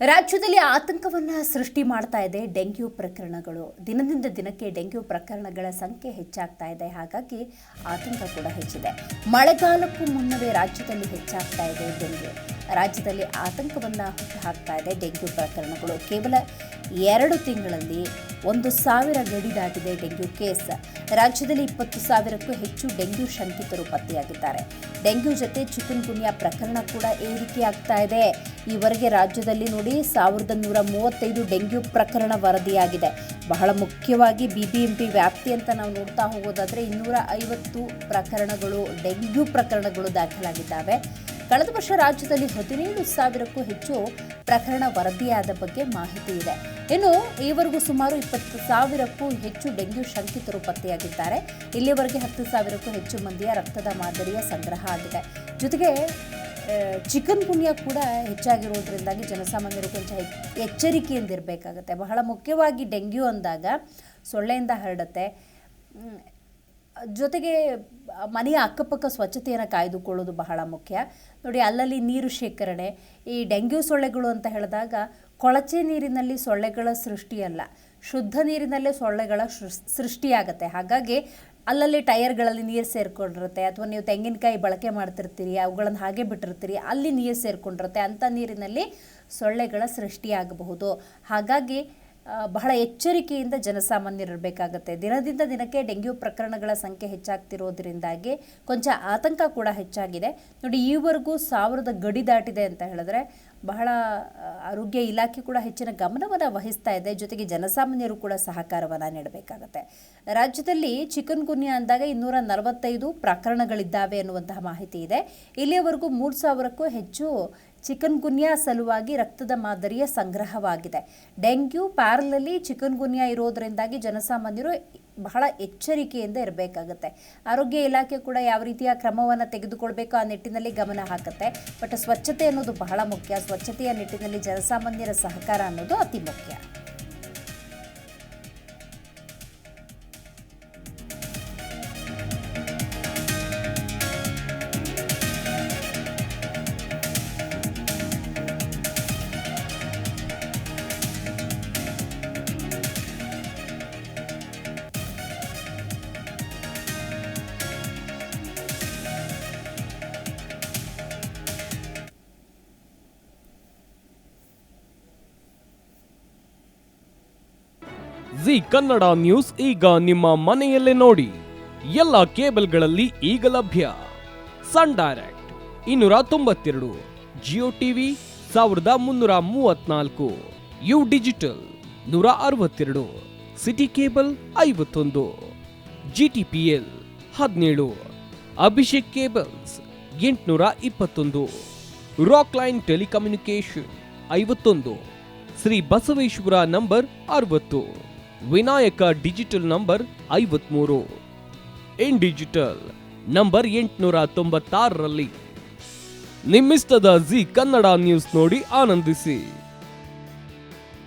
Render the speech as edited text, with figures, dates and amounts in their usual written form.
ರಾಜ್ಯದಲ್ಲಿ ಆತಂಕವನ್ನು ಸೃಷ್ಟಿ ಮಾಡ್ತಾ ಇದೆ ಡೆಂಗ್ಯೂ ಪ್ರಕರಣಗಳು. ದಿನದಿಂದ ದಿನಕ್ಕೆ ಡೆಂಗ್ಯೂ ಪ್ರಕರಣಗಳ ಸಂಖ್ಯೆ ಹೆಚ್ಚಾಗ್ತಾ ಇದೆ. ಹಾಗಾಗಿ ಆತಂಕ ಕೂಡ ಹೆಚ್ಚಿದೆ. ಮಳೆಗಾಲಕ್ಕೂ ಮುನ್ನವೇ ರಾಜ್ಯದಲ್ಲಿ ಹೆಚ್ಚಾಗ್ತಾ ಇದೆ ಡೆಂಗ್ಯೂ. ರಾಜ್ಯದಲ್ಲಿ ಆತಂಕವನ್ನು ಹುಟ್ಟುಹಾಕ್ತಾ ಇದೆ ಡೆಂಗ್ಯೂ ಪ್ರಕರಣಗಳು. ಕೇವಲ 2 ತಿಂಗಳಲ್ಲಿ 1,000 ಗಡಿ ದಾಟಿದೆ ಡೆಂಗ್ಯೂ ಕೇಸ್. ರಾಜ್ಯದಲ್ಲಿ 20,000ಕ್ಕೂ ಹೆಚ್ಚು ಡೆಂಗ್ಯೂ ಶಂಕಿತರು ಪತ್ತೆಯಾಗಿದ್ದಾರೆ. ಡೆಂಗ್ಯೂ ಜೊತೆ ಚಿಕನ್ ಗುನ್ಯಾ ಪ್ರಕರಣ ಕೂಡ ಏರಿಕೆಯಾಗ್ತಾ ಇದೆ. ಈವರೆಗೆ ರಾಜ್ಯದಲ್ಲಿ ನೋಡಿ 1,135 ಡೆಂಗ್ಯೂ ಪ್ರಕರಣ ವರದಿಯಾಗಿದೆ. ಬಹಳ ಮುಖ್ಯವಾಗಿ ಬಿಬಿಎಂಪಿ ವ್ಯಾಪ್ತಿ ಅಂತ ನಾವು ನೋಡ್ತಾ ಹೋಗೋದಾದರೆ 250 ಪ್ರಕರಣಗಳು ಡೆಂಗ್ಯೂ ಪ್ರಕರಣಗಳು ದಾಖಲಾಗಿದ್ದಾವೆ. ಕಳೆದ ವರ್ಷ ರಾಜ್ಯದಲ್ಲಿ 15,000ಕ್ಕೂ ಹೆಚ್ಚು ಪ್ರಕರಣ ವರದಿಯಾದ ಬಗ್ಗೆ ಮಾಹಿತಿ ಇದೆ. ಇನ್ನು ಈವರೆಗೂ ಸುಮಾರು 20,000ಕ್ಕೂ ಹೆಚ್ಚು ಡೆಂಗ್ಯೂ ಶಂಕಿತರು ಪತ್ತೆಯಾಗಿದ್ದಾರೆ. ಇಲ್ಲಿವರೆಗೆ 10,000ಕ್ಕೂ ಹೆಚ್ಚು ಮಂದಿಯ ರಕ್ತದ ಮಾದರಿಯ ಸಂಗ್ರಹ ಆಗಿದೆ. ಜೊತೆಗೆ ಚಿಕನ್ ಗುನ್ಯಾ ಕೂಡ ಹೆಚ್ಚಾಗಿರೋದ್ರಿಂದಾಗಿ ಜನಸಾಮಾನ್ಯರು ಕೊಂಚ ಎಚ್ಚರಿಕೆಯಿಂದಿರಬೇಕಾಗತ್ತೆ. ಬಹಳ ಮುಖ್ಯವಾಗಿ ಡೆಂಗ್ಯೂ ಅಂದಾಗ ಸೊಳ್ಳೆಯಿಂದ ಹರಡುತ್ತೆ. ಜೊತೆಗೆ ಮನೆಯ ಅಕ್ಕಪಕ್ಕ ಸ್ವಚ್ಛತೆಯನ್ನು ಕಾಯ್ದುಕೊಳ್ಳೋದು ಬಹಳ ಮುಖ್ಯ. ನೋಡಿ, ಅಲ್ಲಲ್ಲಿ ನೀರು ಶೇಖರಣೆ. ಈ ಡೆಂಗ್ಯೂ ಸೊಳ್ಳೆಗಳು ಅಂತ ಹೇಳಿದಾಗ ಕೊಳಚೆ ನೀರಿನಲ್ಲಿ ಸೊಳ್ಳೆಗಳ ಸೃಷ್ಟಿಯಲ್ಲ, ಶುದ್ಧ ನೀರಿನಲ್ಲೇ ಸೊಳ್ಳೆಗಳ ಸೃಷ್ಟಿಯಾಗತ್ತೆ. ಹಾಗಾಗಿ ಅಲ್ಲಲ್ಲಿ ಟೈರ್ಗಳಲ್ಲಿ ನೀರು ಸೇರಿಕೊಂಡಿರುತ್ತೆ, ಅಥವಾ ನೀವು ತೆಂಗಿನಕಾಯಿ ಬಳಕೆ ಮಾಡ್ತಿರ್ತೀರಿ, ಅವುಗಳನ್ನು ಹಾಗೆ ಬಿಟ್ಟಿರ್ತೀರಿ, ಅಲ್ಲಿ ನೀರು ಸೇರಿಕೊಂಡಿರುತ್ತೆ. ಅಂಥ ನೀರಿನಲ್ಲಿ ಸೊಳ್ಳೆಗಳ ಸೃಷ್ಟಿಯಾಗಬಹುದು. ಹಾಗಾಗಿ ಬಹಳ ಎಚ್ಚರಿಕೆಯಿಂದ ಜನಸಾಮಾನ್ಯರಿರಬೇಕಾಗತ್ತೆ. ದಿನದಿಂದ ದಿನಕ್ಕೆ ಡೆಂಗ್ಯೂ ಪ್ರಕರಣಗಳ ಸಂಖ್ಯೆ ಹೆಚ್ಚಾಗ್ತಿರೋದ್ರಿಂದಾಗಿ ಕೊಂಚ ಆತಂಕ ಕೂಡ ಹೆಚ್ಚಾಗಿದೆ. ನೋಡಿ, ಈವರೆಗೂ 1,000 ಗಡಿ ದಾಟಿದೆ ಅಂತ ಹೇಳಿದ್ರೆ ಬಹಳ ಆರೋಗ್ಯ ಇಲಾಖೆ ಕೂಡ ಹೆಚ್ಚಿನ ಗಮನವನ್ನು ವಹಿಸ್ತಾ ಇದೆ. ಜೊತೆಗೆ ಜನಸಾಮಾನ್ಯರು ಕೂಡ ಸಹಕಾರವನ್ನು ನೀಡಬೇಕಾಗತ್ತೆ. ರಾಜ್ಯದಲ್ಲಿ ಚಿಕನ್ ಗುನ್ಯಾ ಅಂದಾಗ 245 ಪ್ರಕರಣಗಳಿದ್ದಾವೆ ಅನ್ನುವಂತಹ ಮಾಹಿತಿ ಇದೆ. ಇಲ್ಲಿಯವರೆಗೂ 3,000ಕ್ಕೂ ಹೆಚ್ಚು ಚಿಕನ್ ಗುನ್ಯಾ ಸಲುವಾಗಿ ರಕ್ತದ ಮಾದರಿಯ ಸಂಗ್ರಹವಾಗಿದೆ. ಡೆಂಗ್ಯೂ ಪ್ಯಾರಲಲ್ಲಿ ಚಿಕನ್ ಗುನ್ಯಾ ಇರೋದರಿಂದಾಗಿ ಜನಸಾಮಾನ್ಯರು ಬಹಳ ಎಚ್ಚರಿಕೆಯಿಂದ ಇರಬೇಕಾಗತ್ತೆ. ಆರೋಗ್ಯ ಇಲಾಖೆ ಕೂಡ ಯಾವ ರೀತಿಯ ಕ್ರಮವನ್ನು ತೆಗೆದುಕೊಳ್ಬೇಕು ಆ ನಿಟ್ಟಿನಲ್ಲಿ ಗಮನ ಹಾಕುತ್ತೆ. ಬಟ್ ಸ್ವಚ್ಛತೆ ಅನ್ನೋದು ಬಹಳ ಮುಖ್ಯ. ಸ್ವಚ್ಛತೆಯ ನಿಟ್ಟಿನಲ್ಲಿ ಜನಸಾಮಾನ್ಯರ ಸಹಕಾರ ಅನ್ನೋದು ಅತಿ ಮುಖ್ಯ. ಜಿ ಕನ್ನಡ ನ್ಯೂಸ್ ಈಗ ನಿಮ್ಮ ಮನೆಯಲ್ಲೇ ನೋಡಿ. ಎಲ್ಲ ಕೇಬಲ್ಗಳಲ್ಲಿ ಈಗ ಲಭ್ಯ. Sun Direct 292, Jio TV 1334, U digital 162, city cable 51, GTPL 17, Abhishek cables 821, Rockline telecommunication 51, Shri Basaveshwara number 60, Vinayaka digital number 53, in digital number 896ರಲ್ಲಿ. ನಿಮ್ಮಿಸ್ತದ ಜಿ ಕನ್ನಡ ನ್ಯೂಸ್ ನೋಡಿ ಆನಂದಿಸಿ.